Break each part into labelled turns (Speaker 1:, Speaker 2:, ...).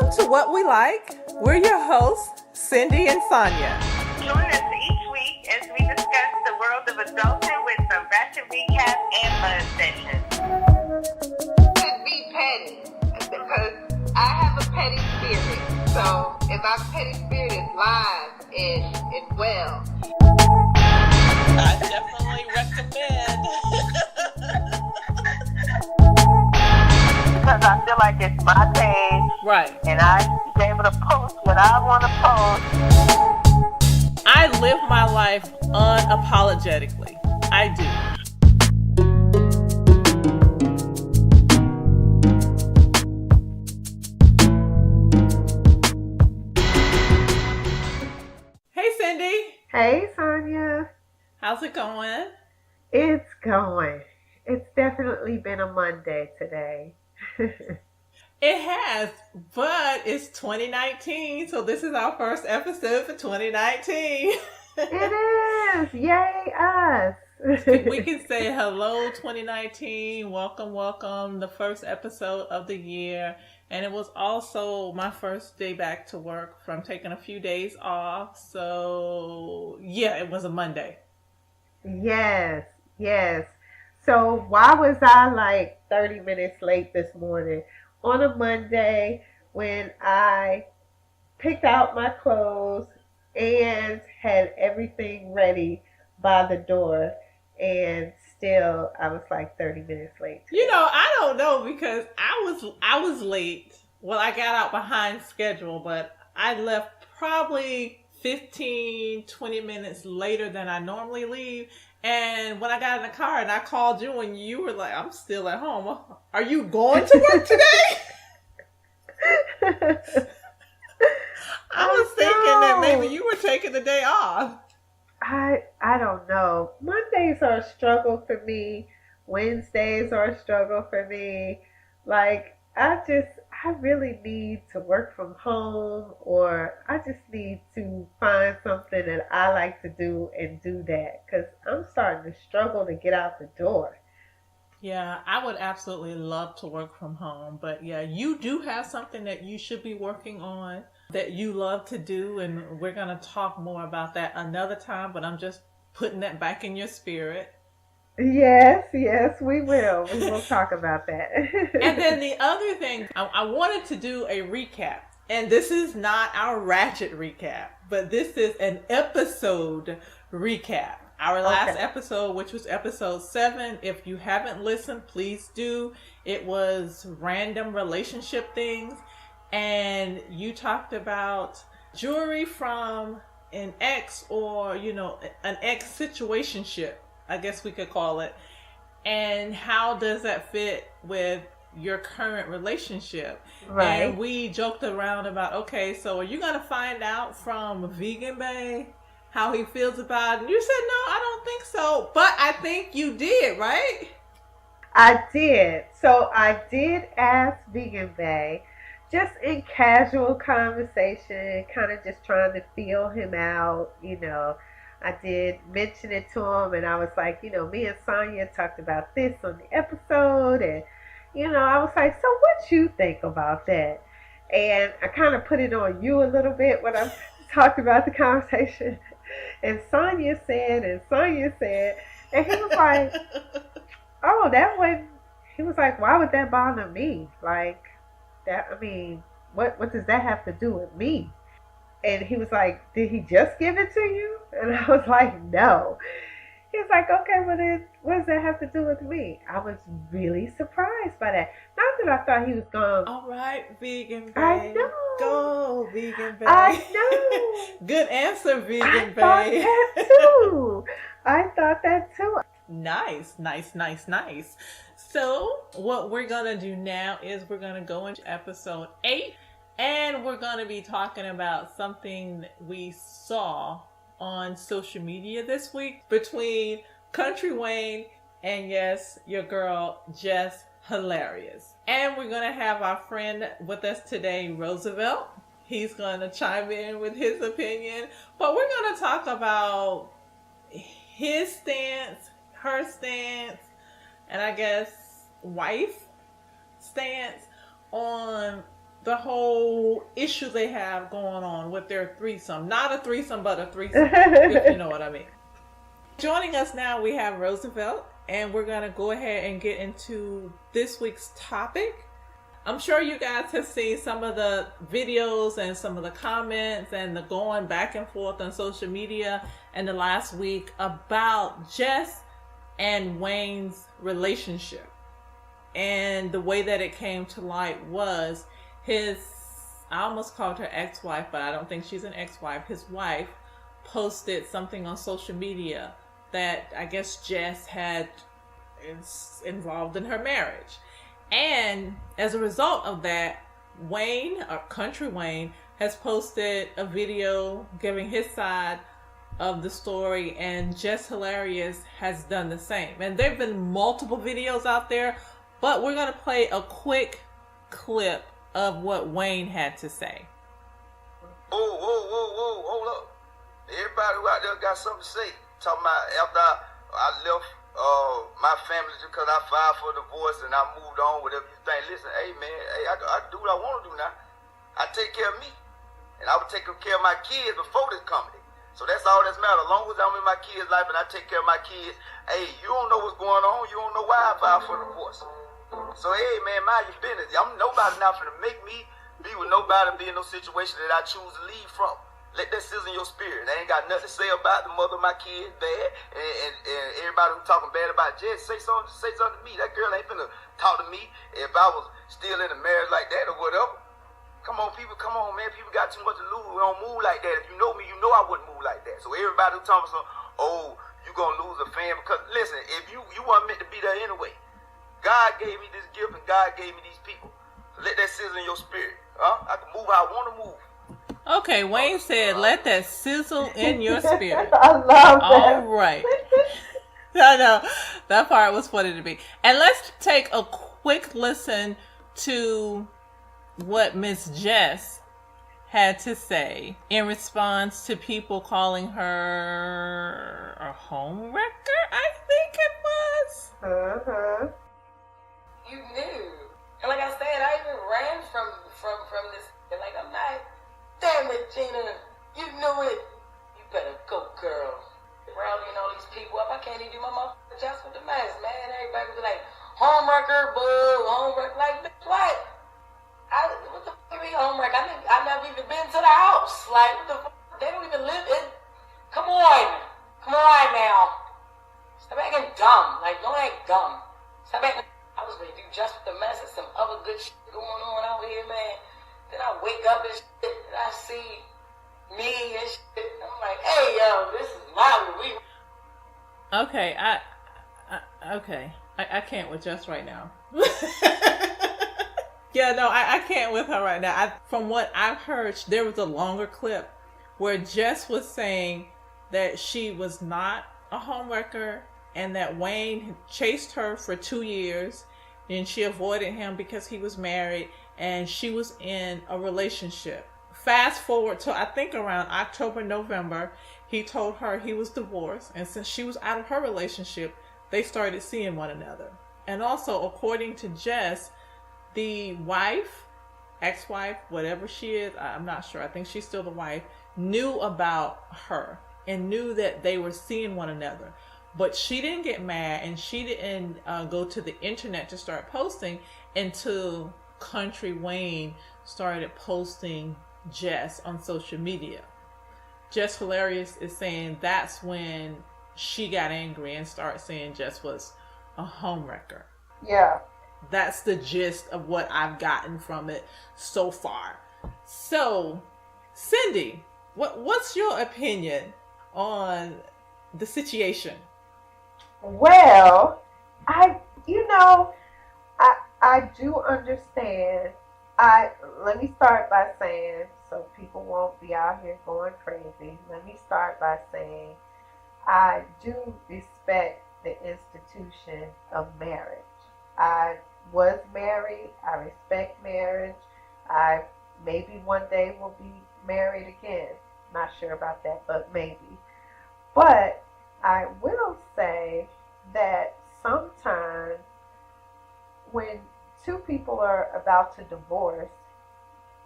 Speaker 1: Welcome to What We Like. We're your hosts, Cindy and Sonia.
Speaker 2: Join us each week as we discuss the world of adulting with some ratchet recap and fun sessions.
Speaker 3: Should be petty because I have a petty spirit. So if my petty spirit is live and well,
Speaker 4: I definitely recommend.
Speaker 2: Because I feel like it's my page.
Speaker 1: Right.
Speaker 2: And I should be able to post what I want to post.
Speaker 1: I live my life unapologetically. I do. Hey, Cindy.
Speaker 3: hey Sonia,
Speaker 1: How's it going?
Speaker 3: it's going. It's definitely been a Monday today.
Speaker 1: It has, but it's 2019, so this is our first episode for 2019.
Speaker 3: It is! Yay us!
Speaker 1: We can say hello 2019, welcome, the first episode of the year. And it was also my first day back to work from taking a few days off. So yeah, it was a Monday.
Speaker 3: Yes, yes. So why was I like 30 minutes late this morning on a Monday when I picked out my clothes and had everything ready by the door, and still I was like 30 minutes late.
Speaker 1: You know, I don't know because I was late. Well, I got out behind schedule, but I left probably 15-20 minutes later than I normally leave. And when I got in the car and I called you and you were like, I'm still at home. Are you going to work today? I was thinking that maybe you were taking the day off.
Speaker 3: I don't know. Mondays are a struggle for me. Wednesdays are a struggle for me. Like, I really need to work from home, or I just need to find something that I like to do and do that, because I'm starting to struggle to get out the door.
Speaker 1: Yeah, I would absolutely love to work from home. But yeah, you do have something that you should be working on that you love to do. And we're going to talk more about that another time. But I'm just putting that back in your spirit.
Speaker 3: Yes, we will. We will talk about that.
Speaker 1: And then the other thing, I wanted to do a recap. And this is not our ratchet recap, but this is an episode recap. Our last episode, which was episode 7, if you haven't listened, please do. It was random relationship things. And you talked about jewelry from an ex, or, you know, an ex situationship, I guess we could call it. And how does that fit with your current relationship? Right. And we joked around about, okay, so are you going to find out from Vegan Bae how he feels about it? And you said, no, I don't think so. But I think you did, right?
Speaker 3: I did. So I did ask Vegan Bae, just in casual conversation, kind of just trying to feel him out, you know. I did mention it to him, and I was like, you know, me and Sonia talked about this on the episode, and, you know, I was like, so what you think about that? And I kind of put it on you a little bit when I talked about the conversation, and Sonia said, and he was like, oh, that wouldn't, he was like, why would that bother me? Like, that, I mean, what does that have to do with me? And he was like, did he just give it to you? And I was like, no. He was like, okay, well then, what does that have to do with me? I was really surprised by that. Not that I thought he was going.
Speaker 1: All right, Vegan Bae.
Speaker 3: I know.
Speaker 1: Go, Vegan Bae.
Speaker 3: I know.
Speaker 1: Good answer, Vegan Bae.
Speaker 3: I thought that too.
Speaker 1: Nice. So what we're going to do now is we're going to go into episode 8. And we're going to be talking about something that we saw on social media this week between Kountry Wayne and, yes, your girl, Jess Hilarious. And we're going to have our friend with us today, Roosevelt. He's going to chime in with his opinion. But we're going to talk about his stance, her stance, and I guess wife stance on the whole issue they have going on with their threesome. Not a threesome, but a threesome, if you know what I mean. Joining us now, we have Roosevelt, and we're going to go ahead and get into this week's topic. I'm sure you guys have seen some of the videos and some of the comments and the going back and forth on social media in the last week about Jess and Wayne's relationship. And the way that it came to light was I almost called her ex-wife, but I don't think she's an ex-wife. His wife posted something on social media that I guess Jess had involved in her marriage. And as a result of that, Wayne, or Kountry Wayne, has posted a video giving his side of the story, and Jess Hilarious has done the same. And there have been multiple videos out there, but we're going to play a quick clip of what Wayne had to say.
Speaker 5: Whoa, hold up. Everybody who out there got something to say. Talking about after I left my family just because I filed for divorce and I moved on, whatever you think. Listen, hey man, I do what I want to do now. I take care of me. And I was taking care of my kids before this comedy. So that's all that's matter. As long as I'm in my kids' life and I take care of my kids, hey, you don't know what's going on. You don't know why I filed for divorce. So hey man, mind your business. I'm nobody now finna make me be with nobody and be in no situation that I choose to leave from. Let that sizzle in your spirit. I ain't got nothing to say about the mother of my kids bad. And everybody who talking bad about Jess, say something to me. That girl ain't finna talk to me if I was still in a marriage like that or whatever. Come on, people. Come on, man. People got too much to lose. We don't move like that. If you know me, you know I wouldn't move like that. So everybody who talking some, oh, you gonna lose a fan. Because, listen, if you weren't meant to be there anyway. God gave me this gift and God gave me these people. So let that sizzle in your spirit. I can move how I want to move.
Speaker 1: Okay, Wayne said, let that sizzle in your spirit.
Speaker 3: I love that.
Speaker 1: All right. I know. That part was funny to me. And let's take a quick listen to what Miss Jess had to say in response to people calling her a homewrecker, I think it was.
Speaker 3: Uh-huh.
Speaker 6: You knew. And like I said, I even ran from this. And like, I'm not. Damn it, Gina. You knew it. You better go, girl. Rallying all these people up. I can't even do my motherfucking just with the mess, man. Everybody would be like, homewrecker, boo, homewrecker. Like, bitch, what? What the fuck you mean homewrecker? I never even been to the house. Like, what the fuck? They don't even live in. Come on. Come on now. Stop acting dumb. Like, don't act dumb. Stop acting. I was ready to do just with the mess and some other good shit going on out here, man. Then I wake up and shit, and I see me and shit. I'm like, hey, yo, this is not what we...
Speaker 1: Okay, I can't with Jess right now. Yeah, no, I can't with her right now. From what I've heard, there was a longer clip where Jess was saying that she was not a homewrecker and that Wayne chased her for 2 years and she avoided him because he was married and she was in a relationship. Fast forward to, I think, around October, November, he told her he was divorced, and since she was out of her relationship, they started seeing one another. And also, according to Jess, the wife, ex-wife, whatever she is, I'm not sure, I think she's still the wife, knew about her and knew that they were seeing one another. But she didn't get mad and she didn't go to the internet to start posting until Kountry Wayne started posting Jess on social media. Jess Hilarious is saying that's when she got angry and started saying Jess was a homewrecker.
Speaker 3: Yeah.
Speaker 1: That's the gist of what I've gotten from it so far. So, Cindy, what's your opinion on the situation?
Speaker 3: Well, I do understand. Let me start by saying, so people won't be out here going crazy, let me start by saying I do respect the institution of marriage. I was married. I respect marriage. I maybe one day will be married again. Not sure about that, but maybe. But I will say that sometimes when two people are about to divorce,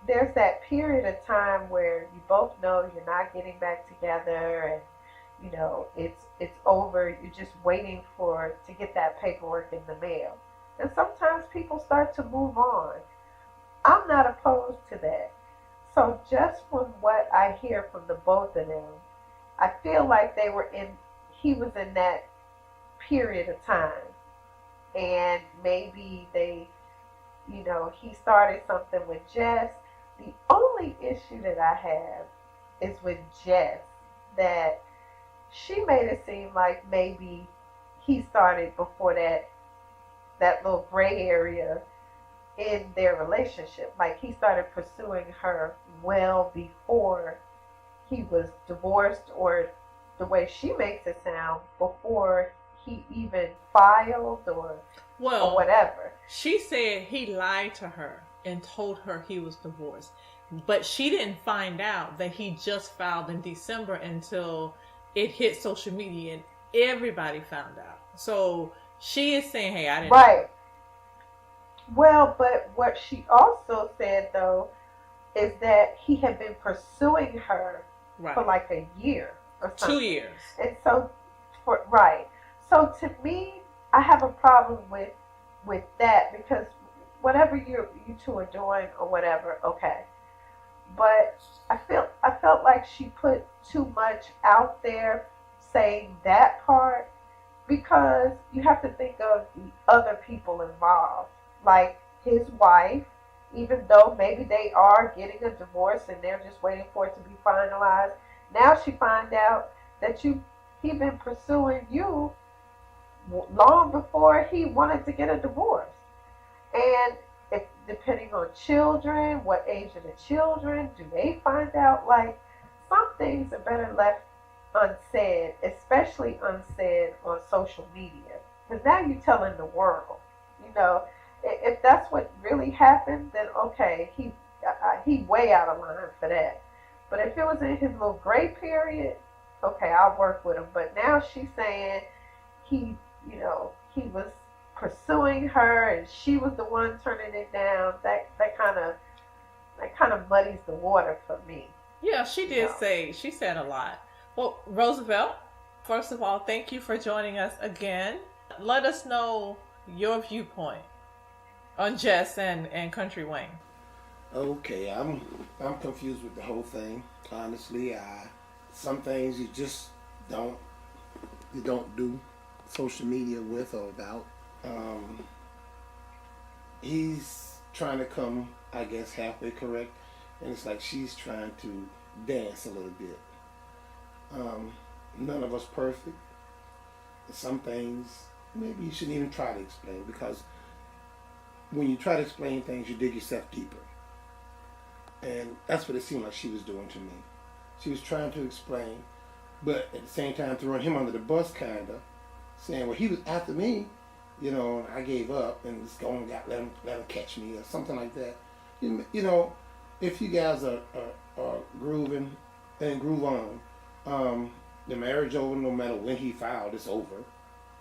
Speaker 3: there's that period of time where you both know you're not getting back together, and it's over. You're just waiting for to get that paperwork in the mail. And sometimes people start to move on. I'm not opposed to that. So just from what I hear from the both of them, I feel like he was in that period of time. And maybe he started something with Jess. The only issue that I have is with Jess, that she made it seem like maybe he started before that little gray area in their relationship. Like he started pursuing her well before he was divorced, or the way she makes it sound, before he even filed or whatever.
Speaker 1: She said he lied to her and told her he was divorced. But she didn't find out that he just filed in December until it hit social media and everybody found out. So she is saying, hey, I didn't
Speaker 3: know. Well, but what she also said, though, is that he had been pursuing her for like a year or something.
Speaker 1: 2 years.
Speaker 3: And so, So to me, I have a problem with that, because whatever you two are doing or whatever, okay. But I felt like she put too much out there saying that part, because you have to think of the other people involved, like his wife. Even though maybe they are getting a divorce and they're just waiting for it to be finalized, now she find out that he been pursuing you long before he wanted to get a divorce. And if depending on children, what age are the children, do they find out? Like, some things are better left unsaid, especially unsaid on social media, because now you're telling the world. If that's what really happened, then okay, he way out of line for that. But if it was in his little gray period, okay, I'll work with him. But now she's saying he was pursuing her and she was the one turning it down. That kind of muddies the water for me.
Speaker 1: Yeah, she did say, she said a lot. Well, Roosevelt, first of all, thank you for joining us again. Let us know your viewpoint on Jess and Kountry Wayne.
Speaker 7: Okay, I'm confused with the whole thing. Honestly, some things you just don't do social media with or without. He's trying to come, I guess, halfway correct, and it's like she's trying to dance a little bit. None of us perfect. Some things maybe you shouldn't even try to explain, because when you try to explain things, you dig yourself deeper. And that's what it seemed like she was doing to me. She was trying to explain, but at the same time throwing him under the bus, kind of, saying, well, he was after me, and I gave up, and just let him catch me, or something like that. If you guys are grooving and groove on, the marriage over, no matter when he filed, it's over.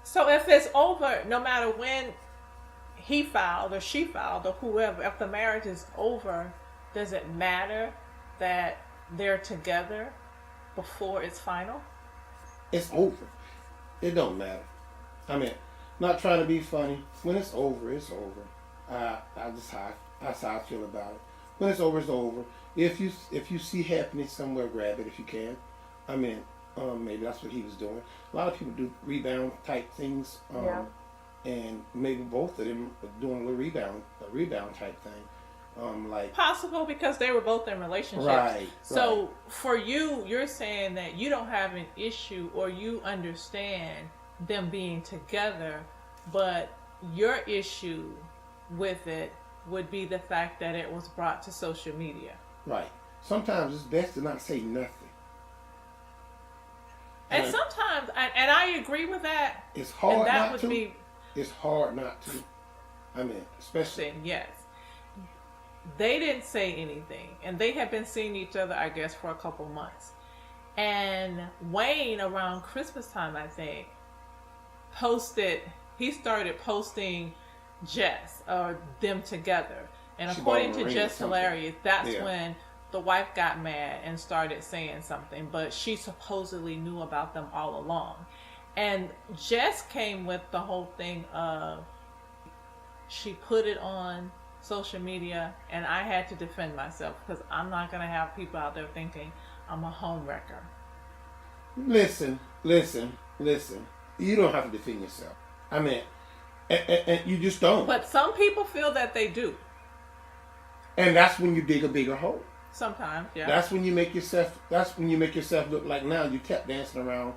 Speaker 1: So if it's over, no matter when he filed or she filed or whoever, if the marriage is over, does it matter that they're together before it's final?
Speaker 7: It's over. It don't matter. I mean, not trying to be funny. When it's over, it's over. That's how I feel about it. When it's over, it's over. If you see happiness somewhere, grab it if you can. I mean, maybe that's what he was doing. A lot of people do rebound type things. And maybe both of them are doing a rebound type thing. Like
Speaker 1: possible, because they were both in relationships.
Speaker 7: Right.
Speaker 1: So for you, you're saying that you don't have an issue, or you understand them being together, but your issue with it would be the fact that it was brought to social media.
Speaker 7: Right. Sometimes it's best to not say nothing.
Speaker 1: And sometimes, and I agree with that.
Speaker 7: It's hard
Speaker 1: that
Speaker 7: not
Speaker 1: would
Speaker 7: to. It's hard not to. I mean, especially.
Speaker 1: Yes. They didn't say anything, and they had been seeing each other, I guess, for a couple months. And Wayne, around Christmas time, I think, he started posting Jess, or them together. And
Speaker 7: She
Speaker 1: according
Speaker 7: bought him a
Speaker 1: to
Speaker 7: ring or
Speaker 1: Jess
Speaker 7: something.
Speaker 1: Hilarious, that's
Speaker 7: Yeah.
Speaker 1: when the wife got mad and started saying something, but she supposedly knew about them all along. And Jess came with the whole thing of she put it on social media, and I had to defend myself because I'm not going to have people out there thinking I'm a home wrecker.
Speaker 7: Listen. You don't have to defend yourself. I mean, and you just don't.
Speaker 1: But some people feel that they do.
Speaker 7: And that's when you dig a bigger hole.
Speaker 1: Sometimes, yeah.
Speaker 7: That's when you make yourself. That's when you make yourself look like now you kept dancing around,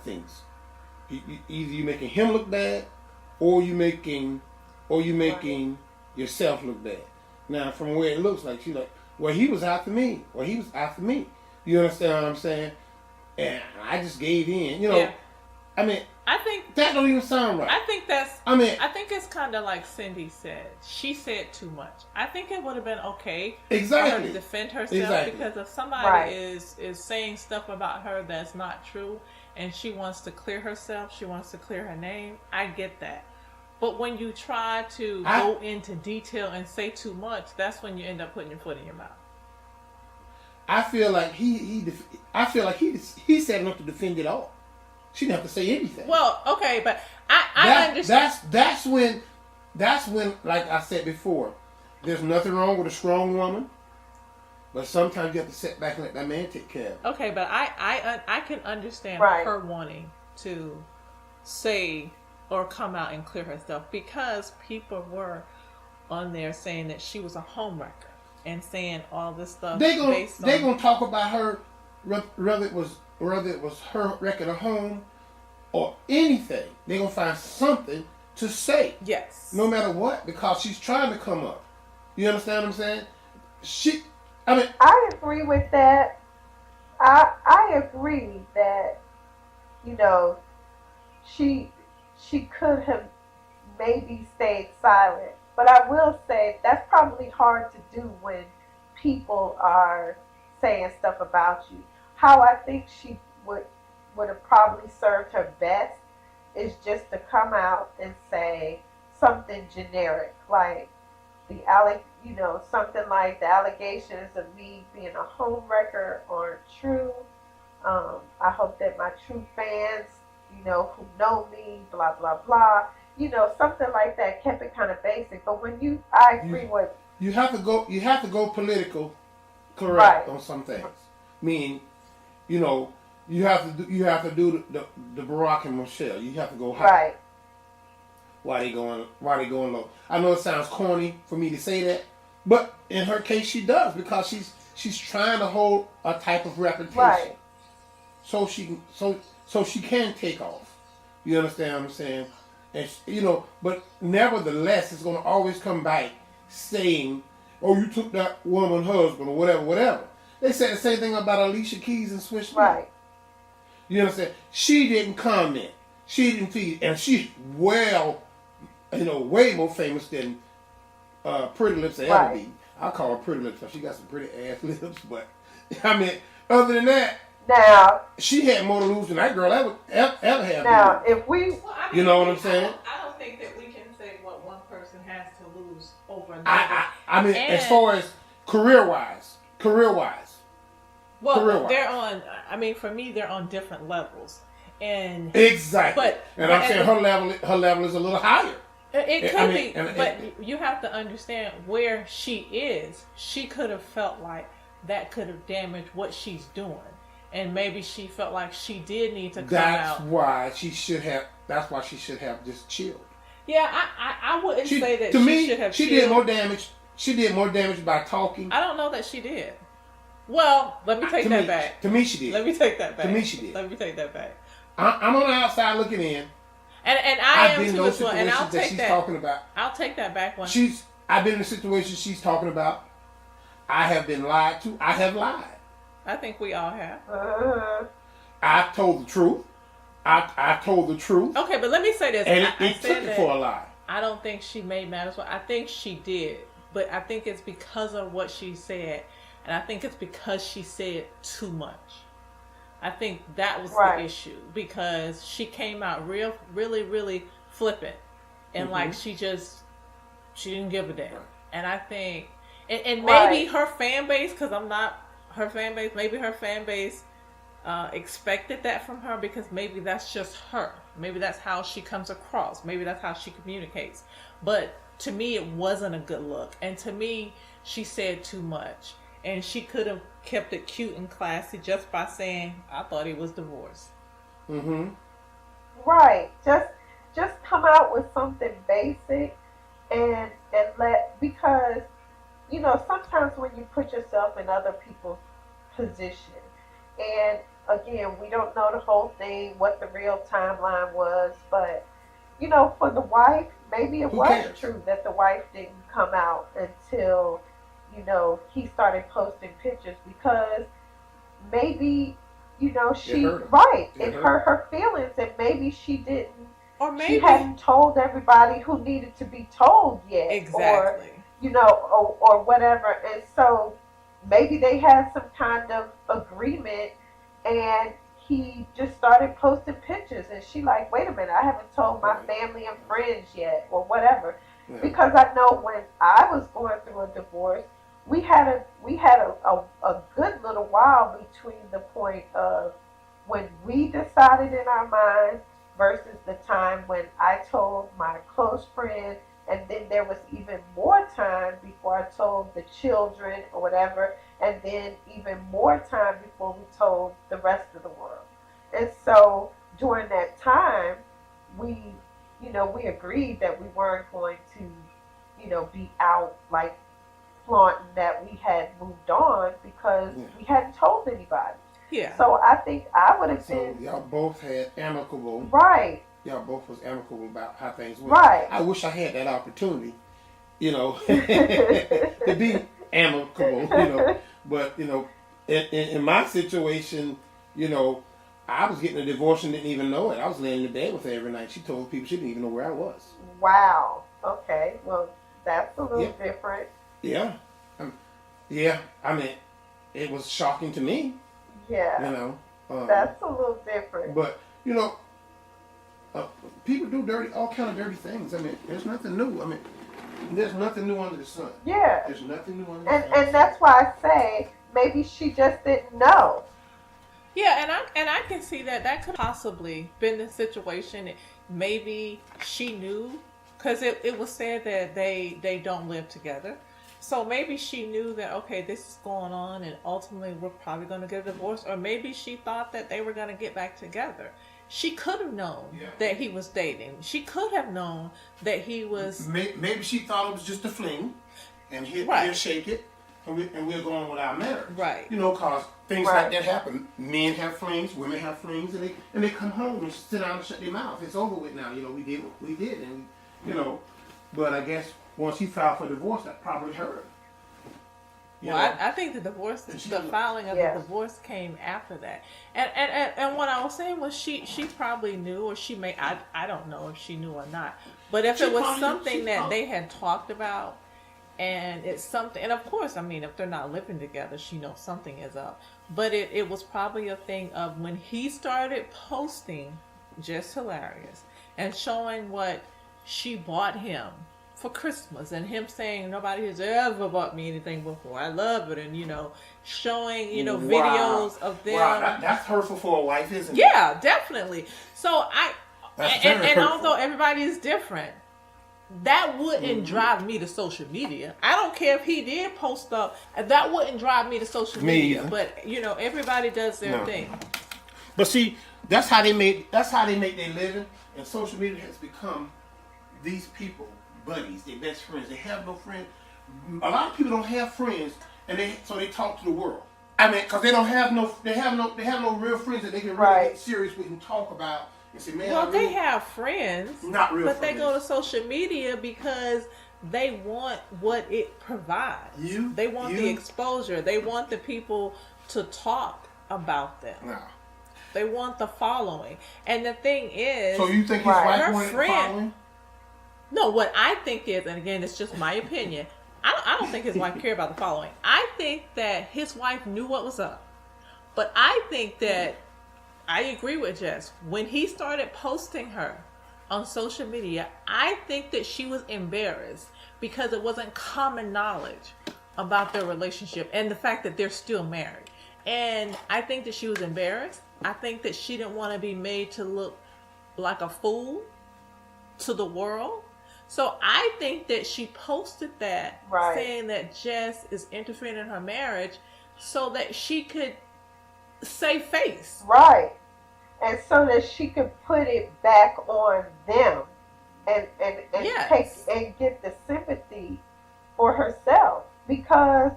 Speaker 7: things. Either you making him look bad, or you making yourself look bad. Now, from where it looks like, she's like, well, he was after me. You understand what I'm saying? And I just gave in.
Speaker 1: Yeah.
Speaker 7: I mean,
Speaker 1: I think
Speaker 7: that don't even sound right.
Speaker 1: I think it's kind of like Cindy said. She said too much. I think it would have been okay for her to defend herself because if somebody is saying stuff about her that's not true and she wants to clear herself, she wants to clear her name, I get that. But when you try to go into detail and say too much, that's when you end up putting your foot in your mouth.
Speaker 7: I feel like he said enough to defend it all. She didn't have to say anything.
Speaker 1: Well, okay, but I understand.
Speaker 7: That's when, like I said before, there's nothing wrong with a strong woman, but sometimes you have to sit back and let that man take care of it.
Speaker 1: Okay, but I can understand her wanting to say or come out and clear herself because people were on there saying that she was a homewrecker and saying all this stuff. They're
Speaker 7: gonna talk about her, whether it was her wrecking a home or anything. They're gonna find something to say.
Speaker 1: Yes.
Speaker 7: No matter what, because she's trying to come up. You understand what I'm saying?
Speaker 3: I agree with that. I agree that she could have maybe stayed silent, but I will say that's probably hard to do when people are saying stuff about you. How I think she would have probably served her best is just to come out and say something generic, like something like the allegations of me being a home wrecker aren't true. I hope that my true fans, who know me, blah blah blah, something like that. Kept it kind of basic, but when I agree with
Speaker 7: you have to go political correct on some things. Meaning, you have to do the Barack and Michelle. You have to go high.
Speaker 3: Right.
Speaker 7: Why they going low? I know it sounds corny for me to say that, but in her case, she does because she's trying to hold a type of reputation,
Speaker 3: right?
Speaker 7: So she can take off. You understand what I'm saying? And but nevertheless, it's going to always come back saying, "Oh, you took that woman's husband," or whatever. They said the same thing about Alicia Keys and Swish.
Speaker 3: Right.
Speaker 7: You understand? She didn't comment. She didn't feed, and she's way more famous than Pretty Lips will ever be. I call her Pretty Lips because she got some pretty ass lips. But I mean, other than that,
Speaker 3: now
Speaker 7: she had more to lose than that girl ever have.
Speaker 3: Now, if we,
Speaker 7: you know what I'm saying?
Speaker 1: I don't think that we can say what one person has to lose over another.
Speaker 7: I mean, as far as career-wise.
Speaker 1: Well, they're on. I mean, for me, they're on different levels, and
Speaker 7: exactly. I'm saying her level is a little higher.
Speaker 1: It could be, but you have to understand where she is. She could have felt like that could have damaged what she's doing, and maybe she felt like she did need to come out.
Speaker 7: That's why she should have just chilled.
Speaker 1: Yeah, I wouldn't say that
Speaker 7: to me,
Speaker 1: she should have.
Speaker 7: She
Speaker 1: chilled.
Speaker 7: did more damage. She did more damage by talking.
Speaker 1: I don't know that she did. Well, let me take that back.
Speaker 7: To me, she did.
Speaker 1: Let me take that back.
Speaker 7: To me, she did.
Speaker 1: Let me take that back.
Speaker 7: I'm on the outside looking in.
Speaker 1: And I am too as well.
Speaker 7: And
Speaker 1: I'll take
Speaker 7: she's
Speaker 1: that.
Speaker 7: Talking about.
Speaker 1: I'll take that back one.
Speaker 7: I've been in a situation she's talking about. I have been lied to. I have lied.
Speaker 1: I think we all have.
Speaker 7: I've told the truth. I told the truth.
Speaker 1: Okay, but let me say this.
Speaker 7: And it took it for a lie.
Speaker 1: I don't think she made matters worse. I think she did. But I think it's because of what she said. And I think it's because she said too much. I think that was the issue. Because she came out really, really flippant. And like she didn't give a damn. And I think, and maybe her fan base, because I'm not her fan base, maybe her fan base expected that from her because maybe that's just her. Maybe that's how she comes across. Maybe that's how she communicates. But to me, it wasn't a good look. And to me, she said too much. And she could have kept it cute and classy just by saying, I thought he was divorced.
Speaker 7: Mm-hmm.
Speaker 3: Right. Just come out with something basic and because, sometimes when you put yourself in other people's position, and again, we don't know the whole thing, what the real timeline was, but for the wife, maybe it was true that the wife didn't come out until, he started posting pictures because maybe, she, it hurt her feelings, and maybe she didn't,
Speaker 1: or maybe
Speaker 3: she hadn't told everybody who needed to be told yet.
Speaker 1: Exactly.
Speaker 3: Or whatever. And so maybe they had some kind of agreement and he just started posting pictures and she like, wait a minute, I haven't told my family and friends yet or whatever. Yeah. Because I know when I was going through a divorce, we had a good little while between the point of when we decided in our minds versus the time when I told my close friend, and then there was even more time before I told the children or whatever, and then even more time before we told the rest of the world. And so during that time, we agreed that we weren't going to, be out like flaunting that we had moved on because we hadn't told anybody.
Speaker 1: Yeah.
Speaker 3: So I think I would have been.
Speaker 7: Y'all both had amicable.
Speaker 3: Right.
Speaker 7: Y'all both was amicable about how things went.
Speaker 3: Right.
Speaker 7: I wish I had that opportunity, to be amicable, But, in my situation, I was getting a divorce and didn't even know it. I was laying in bed with her every night. She told people she didn't even know where I was. Wow.
Speaker 3: Okay. Well, that's a little different.
Speaker 7: Yeah. I mean, it was shocking to me.
Speaker 3: Yeah. That's a little different.
Speaker 7: But, people do all kind of dirty things. I mean, there's nothing new. I mean, there's nothing new under the sun.
Speaker 3: Yeah.
Speaker 7: There's nothing new under the sun.
Speaker 3: And that's why I say maybe she just didn't know.
Speaker 1: Yeah, and I can see that could possibly been the situation. Maybe she knew, because it was said that they don't live together. So maybe she knew that, okay, this is going on and ultimately we're probably going to get a divorce. Or maybe she thought that they were going to get back together. She could have known that he was dating. She could have known that he was...
Speaker 7: Maybe she thought it was just a fling and he'll shake it and we're going with our marriage.
Speaker 1: Right.
Speaker 7: Because things like that happen. Men have flings, women have flings, and they come home and sit down and shut their mouth. It's over with now. We did what we did. And, but I guess once he filed for divorce, that probably hurt.
Speaker 1: I think the filing of the divorce came after that. And what I was saying was she probably knew, or she may, I don't know if she knew or not. But if it was something that they had talked about, and it's something, and of course, I mean, if they're not living together, she knows something is up. But it was probably a thing of when he started posting Jess Hilarious and showing what she bought him for Christmas, and him saying nobody has ever bought me anything before. I love it, and showing videos of them.
Speaker 7: Wow, that's hurtful for a wife, isn't it?
Speaker 1: Yeah, definitely. So and although everybody is different, that wouldn't drive me to social media. I don't care if he did post up. That wouldn't drive me to social media.
Speaker 7: Either.
Speaker 1: But everybody does their thing.
Speaker 7: But see, that's how they make their living, and social media has become these people. Buddies, their best friends. They have no friends. A lot of people don't have friends, and so they talk to the world. I mean, because they have no real friends that they can really get serious with and talk about and say, man.
Speaker 1: Well, they have friends,
Speaker 7: not real
Speaker 1: but
Speaker 7: friends.
Speaker 1: They go to social media because they want what it provides. They want the exposure. They want the people to talk about them.
Speaker 7: No.
Speaker 1: They want the following. And the thing is,
Speaker 7: so you think his wife wanted the following?
Speaker 1: No, what I think is, and again, it's just my opinion, I don't think his wife cared about the following. I think that his wife knew what was up. But I think that, I agree with Jess, when he started posting her on social media, I think that she was embarrassed because it wasn't common knowledge about their relationship and the fact that they're still married. And I think that she was embarrassed. I think that she didn't want to be made to look like a fool to the world. So I think that she posted that saying that Jess is interfering in her marriage so that she could save face.
Speaker 3: Right. And so that she could put it back on them and take and get the sympathy for herself. Because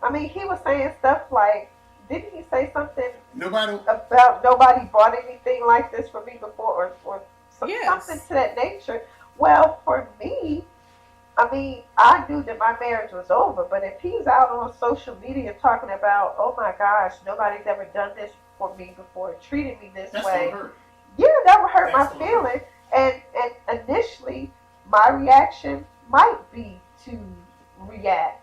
Speaker 3: I mean, he was saying stuff like, didn't he say something about nobody bought anything like this for me before, or something to that nature? Well, for me, I mean, I knew that my marriage was over, but if he's out on social media talking about, oh my gosh, nobody's ever done this for me before, treated me this way, that would hurt my feelings. And initially, my reaction might be to react.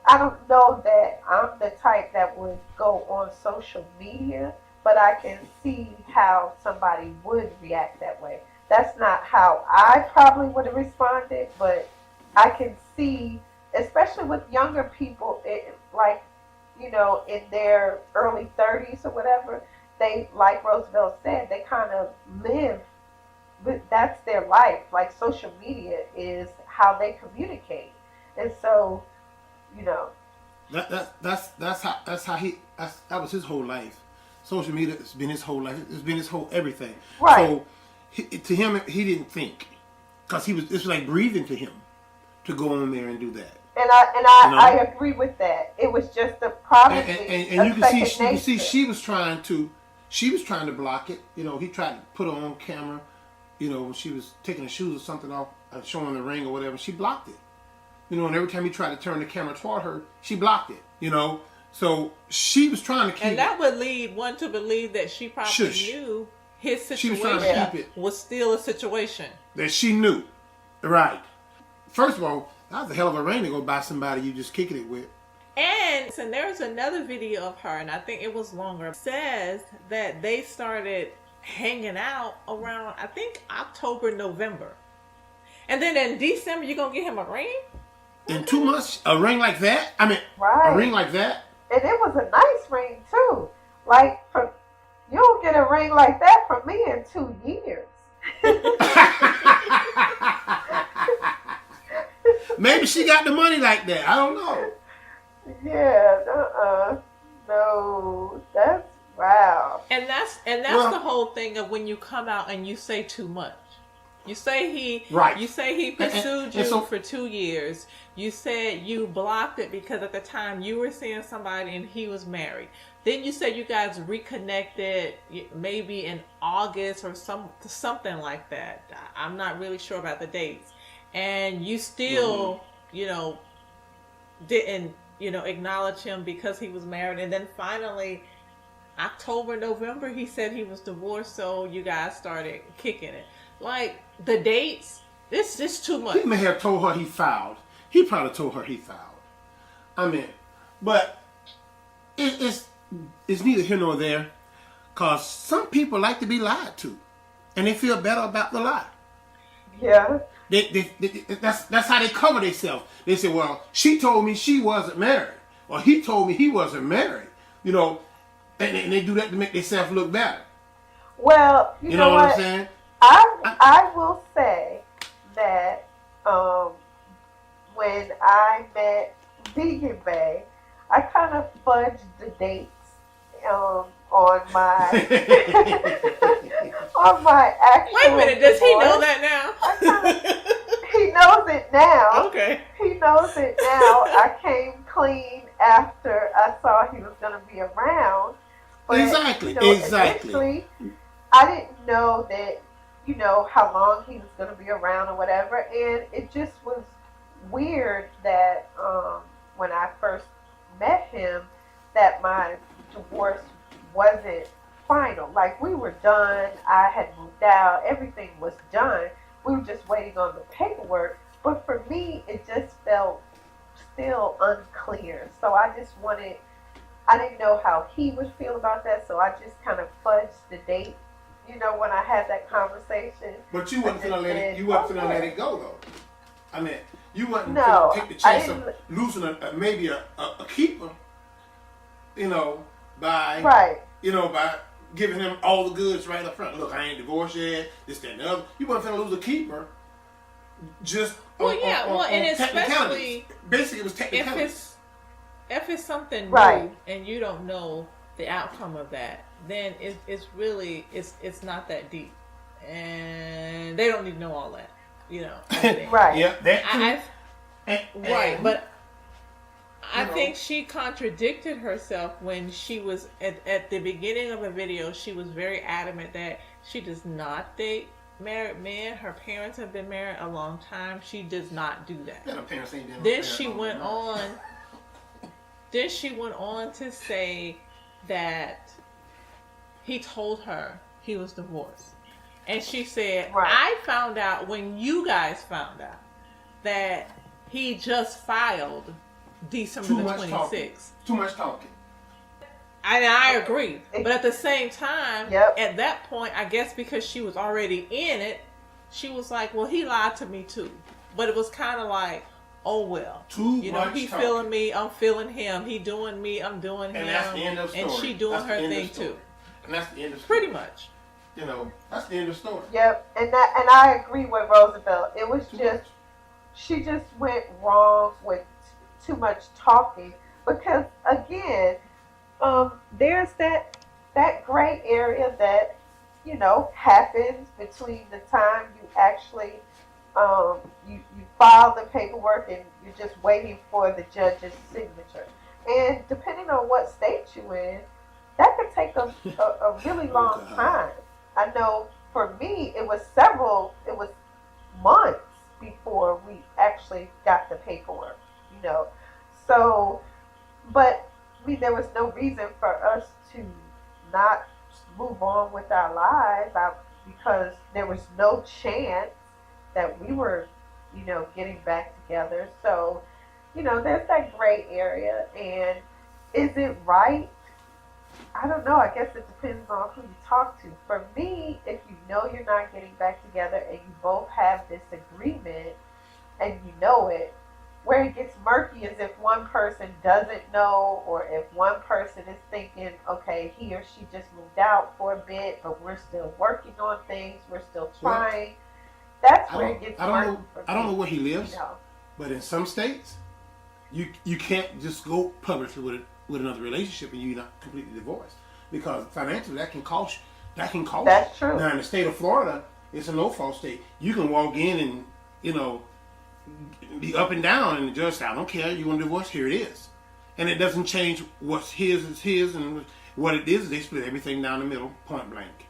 Speaker 3: I don't know that I'm the type that would go on social media, but I can see how somebody would react that way. That's not how I probably would have responded, but I can see, especially with younger people, in their early 30s or whatever, they, like Roosevelt said, they kind of live, that's their life. Like social media is how they communicate. And so,
Speaker 7: that was his whole life. Social media has been his whole life. It's been his whole everything.
Speaker 3: Right.
Speaker 7: So to him, he didn't think, because it was like breathing to him to go on there and do that.
Speaker 3: And I agree with that. It was just probably
Speaker 7: and you can see she was trying to block it. He tried to put her on camera. When she was taking her shoes or something off, showing the ring or whatever, she blocked it. And every time he tried to turn the camera toward her, she blocked it. So she was trying to keep
Speaker 1: and that would lead one to believe that she probably knew his situation
Speaker 7: she was trying to keep it.
Speaker 1: Was still a situation
Speaker 7: that she knew. Right. First of all, that was a hell of a ring to go buy somebody you just kicking it with.
Speaker 1: And there's another video of her, and I think it was longer. It says that they started hanging out around, I think, October, November. And then in December, you're going to get him a ring?
Speaker 7: In 2 months, a ring like that? I mean, a ring like that?
Speaker 3: And it was a nice ring, too. Like, you don't get a ring like that from me in 2 years.
Speaker 7: Maybe she got the money like that. I don't know.
Speaker 3: Yeah, no, that's wow.
Speaker 1: And that's the whole thing of when you come out and you say too much. You say he pursued you for 2 years. You said you blocked it because at the time you were seeing somebody and he was married. Then you said you guys reconnected maybe in August or something like that. I'm not really sure about the dates. And you still, didn't, acknowledge him because he was married. And then finally, October, November, he said he was divorced. So you guys started kicking it. Like, the dates, it's just too much.
Speaker 7: He may have told her he filed. He probably told her he filed. I mean, but it's neither here nor there. Because some people like to be lied to. And they feel better about the lie.
Speaker 3: Yeah.
Speaker 7: That's how they cover themselves. They say, well, she told me she wasn't married. Or he told me he wasn't married. And they do that to make themselves look better.
Speaker 3: Well, you know what
Speaker 7: I'm saying?
Speaker 3: I will say that when I met Vegan Bay, I kind of fudged the dates on my on my actual.
Speaker 1: Wait a minute, does he know that now?
Speaker 3: He knows it now.
Speaker 1: Okay.
Speaker 3: He knows it now. I came clean after I saw he was going to be around. But,
Speaker 7: exactly.
Speaker 3: Initially, I didn't know that, how long he was going to be around or whatever. And it just was weird that when I first met him, that my divorce wasn't final. Like, we were done. I had moved out. Everything was done. We were just waiting on the paperwork. But for me, it just felt still unclear. So I didn't know how he would feel about that. So I just kind of fudged the date, when I had that conversation.
Speaker 7: But you wasn't finna let it. You wasn't finna let it go though. I mean, you wasn't
Speaker 3: No,
Speaker 7: finna take the chance of losing maybe a keeper. By by giving him all the goods right up front. Look, I ain't divorced yet. This, that, and the other. You wasn't finna lose a keeper. Just
Speaker 1: and especially
Speaker 7: basically it was technicalities.
Speaker 1: If it's something new and you don't know the outcome of that, then it's really it's not that deep, and they don't need to know all that,
Speaker 3: Right.
Speaker 7: Yeah, that too.
Speaker 1: But I think she contradicted herself when she was at the beginning of a video. She was very adamant that she does not date married men. Her parents have been married a long time. She does not do that.
Speaker 7: Yeah, her parents ain't been
Speaker 1: Then she went on. Then she went on to say that he told her he was divorced, and she said, "I found out when you guys found out that he just filed December the 26th."
Speaker 7: Too much talking.
Speaker 1: I agree. But at the same time, at that point, I guess because she was already in it, she was like, well, he lied to me too. But it was kind of like, oh, well. He feeling me, I'm feeling him. He doing me, I'm doing him.
Speaker 7: And that's the end of the story.
Speaker 1: And she doing her thing too.
Speaker 7: And that's the end of the story.
Speaker 1: Pretty much.
Speaker 7: That's the end of the story.
Speaker 3: Yep. And I agree with Roosevelt. It was she just went wrong with too much talking. Because, again, there's that gray area that, happens between the time you actually, you file the paperwork and you're just waiting for the judge's signature. And depending on what state you're in, that could take a really long time. I know for me, it was months before we actually got the paperwork, So, but there was no reason for us to not move on with our lives because there was no chance that we were, getting back together. So, there's that gray area. And is it right? I don't know. I guess it depends on who you talk to. For me, if you know you're not getting back together and you both have this agreement and you know it, where it gets murky is if one person doesn't know, or if one person is thinking, okay, he or she just moved out for a bit, but we're still working on things, we're still trying. That's where it gets murky.
Speaker 7: I don't know where he lives, but in some states, you can't just go publicly with another relationship and you're not completely divorced, because financially that can cost you.
Speaker 3: That's true.
Speaker 7: Now in the state of Florida, it's a no-fault state. You can walk in and be up and down, and the judge said, I don't care, you want a divorce, here it is. And it doesn't change what's his is his, and what it is they split everything down the middle, point blank.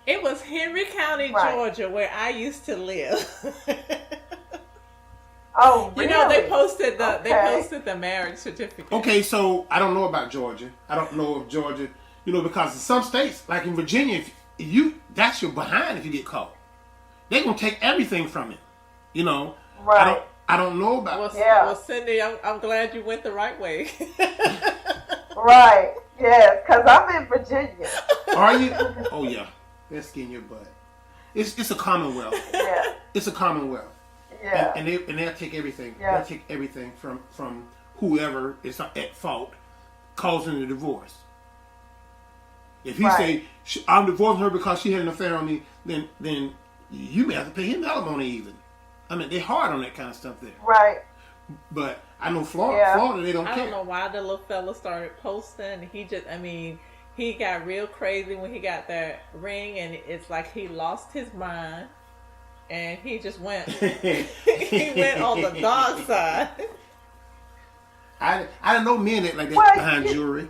Speaker 1: It was Henry County, Georgia, where I used to live.
Speaker 3: Oh, really?
Speaker 1: They posted the marriage certificate.
Speaker 7: Okay, so I don't know about Georgia. I don't know if Georgia, because in some states, like in Virginia, if that's your behind if you get caught. They're gonna take everything from it.
Speaker 3: Right.
Speaker 7: I don't know about.
Speaker 1: Well, Cindy, I'm glad you went the right way.
Speaker 3: Right. Yes, because I'm in Virginia.
Speaker 7: Are you? Oh yeah, they're skin your butt. It's a commonwealth.
Speaker 3: Yeah.
Speaker 7: It's a commonwealth.
Speaker 3: Yeah.
Speaker 7: And they'll take everything.
Speaker 3: Yeah.
Speaker 7: They'll take everything from whoever is at fault causing the divorce. If he say I'm divorcing her because she had an affair on me, then you may have to pay him alimony even. I mean, they're hard on that kind of stuff there.
Speaker 3: Right.
Speaker 7: But I know Florida, they don't care.
Speaker 1: I don't know why the little fella started posting. He got real crazy when he got that ring, and it's like he lost his mind, and he just went. He went on the dog side.
Speaker 7: I don't know men that like that behind jewelry.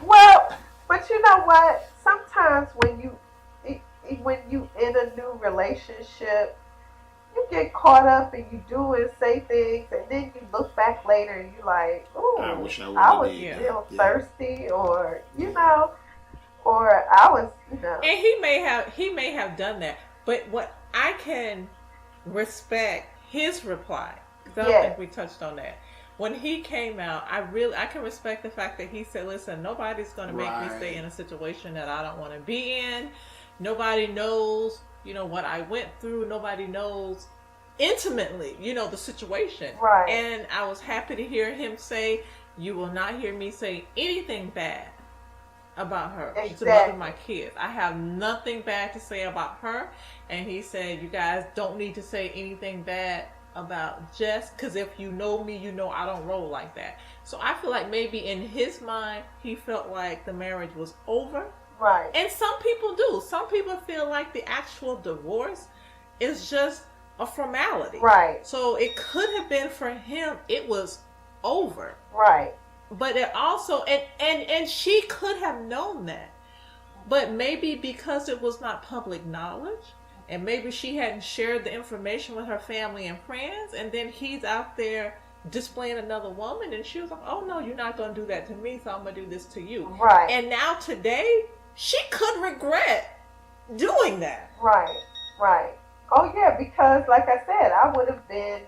Speaker 3: Well, but you know what? Sometimes when you in a new relationship, you get caught up and you do and say things, and then you look back later and you're like, "Ooh, I was still thirsty," or or I was,
Speaker 1: And he may have done that, but what I can respect his reply, because I don't think we touched on that. when he came out, I can respect the fact that he said, listen, nobody's going to make me stay in a situation that I don't want to be in. Nobody knows, what I went through. Nobody knows intimately, the situation.
Speaker 3: Right.
Speaker 1: And I was happy to hear him say, you will not hear me say anything bad about her.
Speaker 3: Exactly.
Speaker 1: She's the mother of my kids. I have nothing bad to say about her. And he said, you guys don't need to say anything bad about Jess, because if you know me, you know I don't roll like that. So I feel like maybe in his mind, he felt like the marriage was over.
Speaker 3: Right.
Speaker 1: And some people do. Some people feel like the actual divorce is just a formality.
Speaker 3: Right.
Speaker 1: So it could have been for him, it was over.
Speaker 3: Right.
Speaker 1: But it also, and she could have known that. But maybe because it was not public knowledge, and maybe she hadn't shared the information with her family and friends, and then he's out there displaying another woman, and she was like, oh no, you're not going to do that to me, so I'm going to do this to you.
Speaker 3: Right.
Speaker 1: And now today, she could regret doing that.
Speaker 3: Right. Right. Oh yeah, because like I said, I would have been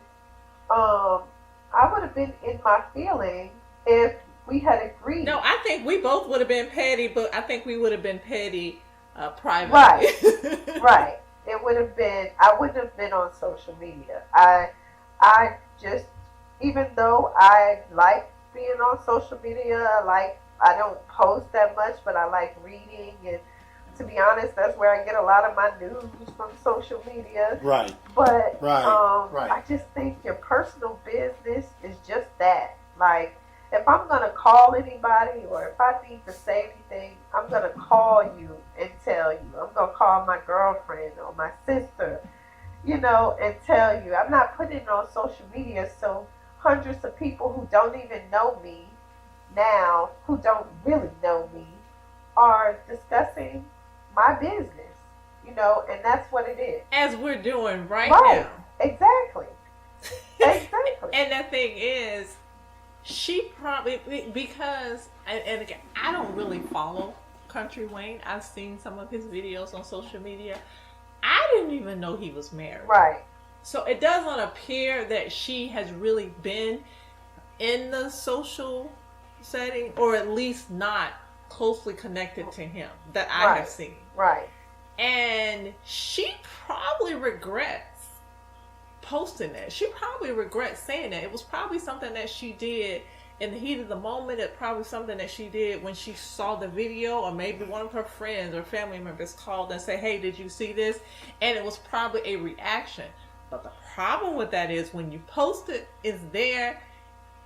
Speaker 3: in my feelings if we had agreed.
Speaker 1: No, I think we both would have been petty, but I think we would have been petty privately.
Speaker 3: Right. Right. It would have been, I wouldn't have been on social media. I just, even though I like being on social media, I don't post that much, but I like reading, and to be honest, that's where I get a lot of my news, from social media.
Speaker 7: Right.
Speaker 3: But
Speaker 7: Right.
Speaker 3: I just think your personal business is just that. Like, if I'm going to call anybody, or if I need to say anything, I'm going to call you and tell you. I'm going to call my girlfriend or my sister, and tell you. I'm not putting it on social media so hundreds of people who don't even know me now, who don't really know me, are discussing my business, and that's what it is.
Speaker 1: As we're doing right now.
Speaker 3: Exactly. Exactly.
Speaker 1: And the thing is, she probably, because, and again, I don't really follow Kountry Wayne. I've seen some of his videos on social media. I didn't even know he was married.
Speaker 3: Right.
Speaker 1: So it doesn't appear that she has really been in the social setting, or at least not closely connected to him that I have seen.
Speaker 3: Right.
Speaker 1: And she probably regrets posting that. She probably regrets saying that. It was probably something that she did in the heat of the moment. It probably something that she did when she saw the video, or maybe one of her friends or family members called and say, hey, did you see this? And it was probably a reaction. But the problem with that is, when you post it, it's there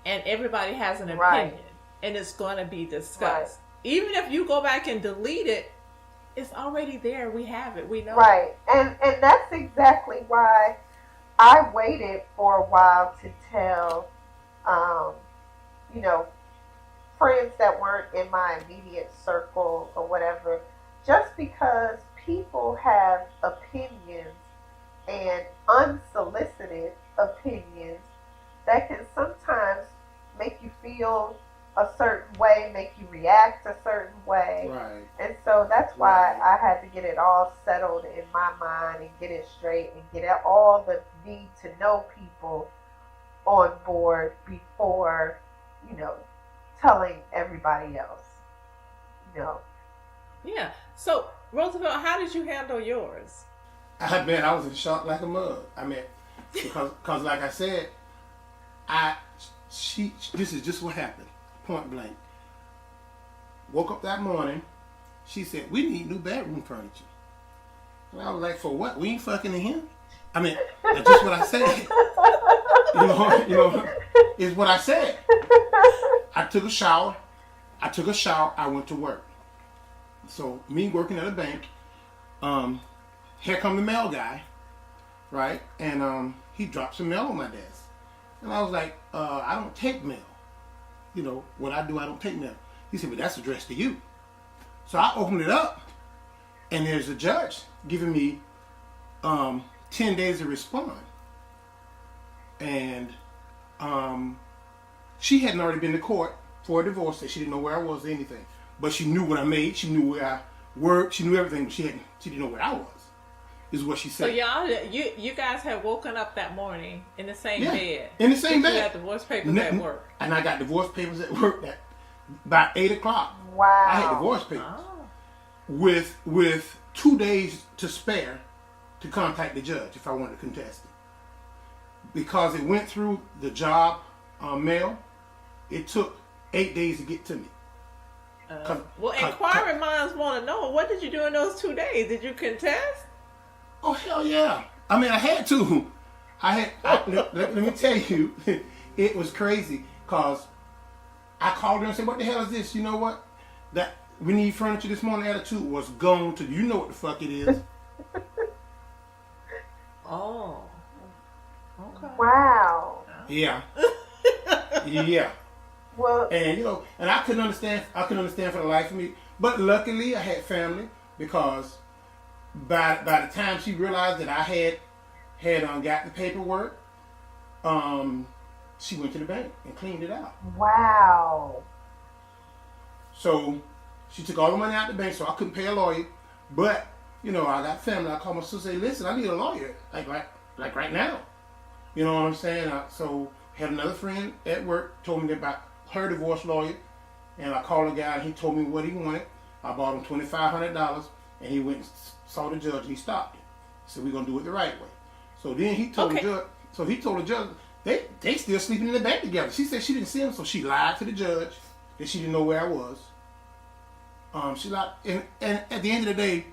Speaker 1: and everybody has an opinion, and it's going to be discussed. Even if you go back and delete it, it's already there. We have it. We know.
Speaker 3: Right. And that's exactly why I waited for a while to tell, friends that weren't in my immediate circle or whatever, just because people have opinions, and unsolicited opinions, that can sometimes make you feel a certain way, make you react a certain way.
Speaker 7: Right.
Speaker 3: And so that's why I had to get it all settled in my mind and get it straight and get all the need to know people on board before, telling everybody else.
Speaker 1: Yeah. So, Roosevelt, how did you handle yours?
Speaker 7: I was in shock like a mug. Because like I said, this is just what happened, point blank. Woke up that morning, she said, we need new bedroom furniture. And I was like, for what? We ain't fucking in here? That's just what I said. Is what I said. I took a shower, I went to work. So me working at a bank, here come the mail guy, right? And he dropped some mail on my desk. And I was like, I don't take mail. What I do, I don't take mail. He said, but that's addressed to you. So I opened it up, and there's a judge giving me 10 days to respond. And she hadn't already been to court for a divorce, that she didn't know where I was or anything. But she knew what I made, she knew where I worked, she knew everything, but she didn't know where I was. is what she
Speaker 1: So
Speaker 7: said.
Speaker 1: y'all, you guys had woken up that morning in the same bed.
Speaker 7: In the same bed.
Speaker 1: You had divorce papers at work.
Speaker 7: And I got divorce papers at work at by 8 o'clock.
Speaker 3: Wow.
Speaker 7: I had divorce papers.
Speaker 1: Oh.
Speaker 7: With 2 days to spare to contact the judge if I wanted to contest it. Because it went through the job mail, it took 8 days to get to me.
Speaker 1: Well, inquiring minds want to know, what did you do in those 2 days? Did you contest?
Speaker 7: Oh, hell yeah. I mean, I had to. Let me tell you, it was crazy because I called her and said, what the hell is this? You know what? That we need furniture this morning attitude was gone to, you know what the fuck it is.
Speaker 1: Oh. Okay.
Speaker 3: Wow.
Speaker 7: Yeah. Yeah.
Speaker 3: Well,
Speaker 7: And and I couldn't understand for the life of me. But luckily I had family because by the time she realized that I had got the paperwork, she went to the bank and cleaned it out.
Speaker 3: wow.
Speaker 7: So she took all the money out of the bank, so I couldn't pay a lawyer. But I got family. I called my sister and say, listen, I need a lawyer, like right now. You know what I'm saying? So had another friend at work told me about her divorce lawyer, and I called a guy and he told me what he wanted. I bought him $2,500, and he went and saw the judge and he stopped it. He said, we're gonna do it the right way. So then he told the judge. So he told the judge they still sleeping in the bed together. She said she didn't see him, so she lied to the judge that she didn't know where I was. She lied, and at the end of the day,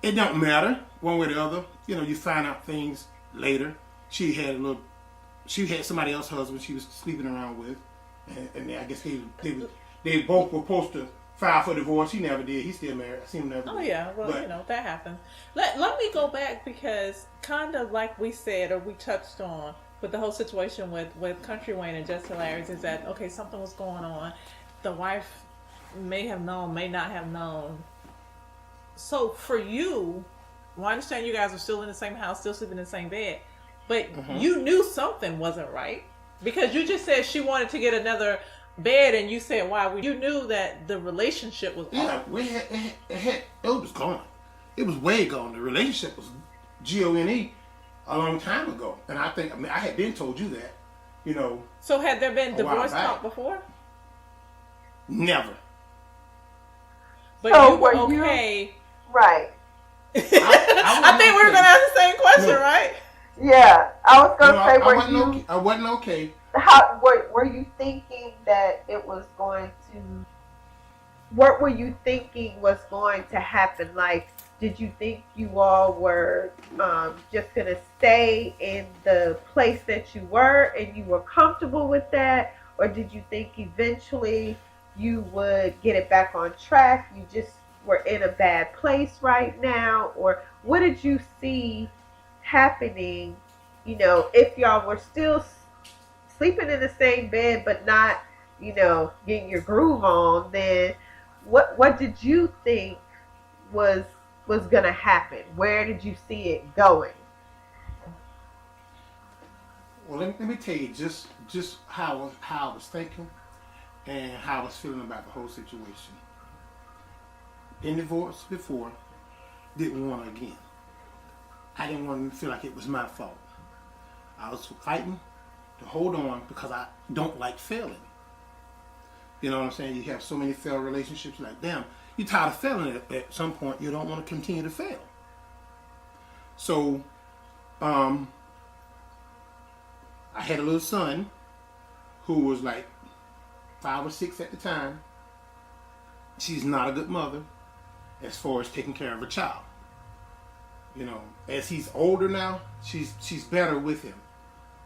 Speaker 7: it don't matter one way or the other. You find out things later. She had somebody else's husband she was sleeping around with, and I guess they both were supposed to file for divorce. He never did. He's still married. I seen him never.
Speaker 1: Oh
Speaker 7: did.
Speaker 1: yeah, well that happens. Let me go back because kind of like we said or we touched on with the whole situation with Kountry Wayne and Jess Hilarious is that okay, something was going on. The wife may have known, may not have known. So for you, well, I understand you guys are still in the same house, still sleeping in the same bed, but you knew something wasn't right because you just said she wanted to get another bed, and you said why? You knew that the relationship was off.
Speaker 7: It was gone. It was way gone. The relationship was gone a long time ago, and I had been told you that.
Speaker 1: So had there been divorce talk before?
Speaker 7: Never.
Speaker 1: But so you were okay.
Speaker 3: Right.
Speaker 1: I think we were going to ask the same question, right?
Speaker 3: Yeah. I was going to say,
Speaker 7: I wasn't okay.
Speaker 3: How were you thinking that it was going to? What were you thinking was going to happen? Like, did you think you all were just going to stay in the place that you were and you were comfortable with that? Or did you think eventually you would get it back on track? You just were in a bad place right now? Or what did you see happening, if y'all were still sleeping in the same bed but not, getting your groove on, then what did you think was going to happen? Where did you see it going?
Speaker 7: Well, let me tell you just how I was thinking and how I was feeling about the whole situation. Been divorced before, didn't want to again. I didn't want to feel like it was my fault. I was fighting to hold on because I don't like failing. You know what I'm saying? You have so many failed relationships, like, damn, you're tired of failing at some point. You don't want to continue to fail. So, I had a little son who was like 5 or 6 at the time. She's not a good mother as far as taking care of a child. As he's older now, she's better with him.